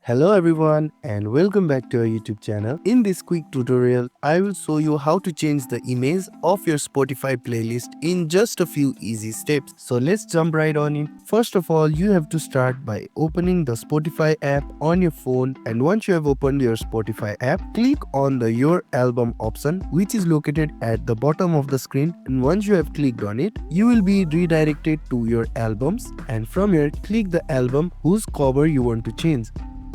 Hello everyone and welcome back to our YouTube channel. In this quick tutorial, I will show you how to change the image of your Spotify playlist in just a few easy steps. So let's jump right on it. First of all, you have to start by opening the Spotify app on your phone, and once you have opened your Spotify app, click on the Your Album option which is located at the bottom of the screen, and once you have clicked on it, you will be redirected to your albums, and from here click the album whose cover you want to change.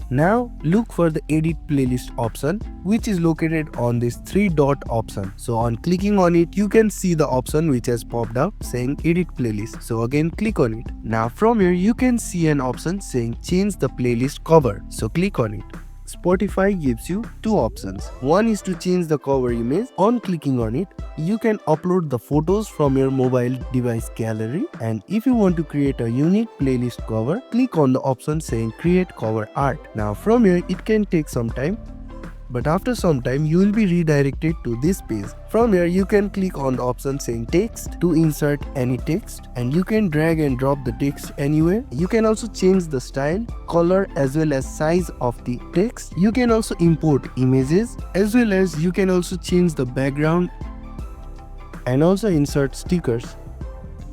Now look for the edit playlist option which is located on this three dot option. So on clicking on it, you can see the option which has popped up saying edit playlist. So again click on it. Now from here you can see an option saying change the playlist cover. So click on it. Spotify gives you two options. One is to change the cover image. On clicking on it, you can upload the photos from your mobile device gallery, and if you want to create a unique playlist cover, click on the option saying create cover art. Now from here it can take some time, but after some time you will be redirected to this page. From here you can click on the option saying text to insert any text, and you can drag and drop the text anywhere. You can also change the style, color as well as size of the text. You can also import images, as well as you can also change the background and also insert stickers.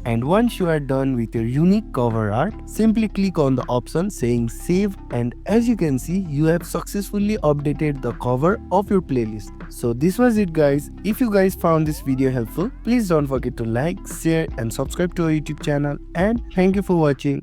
And once you are done with your unique cover art, simply click on the option saying save, and as you can see, you have successfully updated the cover of your playlist. So this was it guys. If you guys found this video helpful, please don't forget to like, share and subscribe to our YouTube channel, and thank you for watching.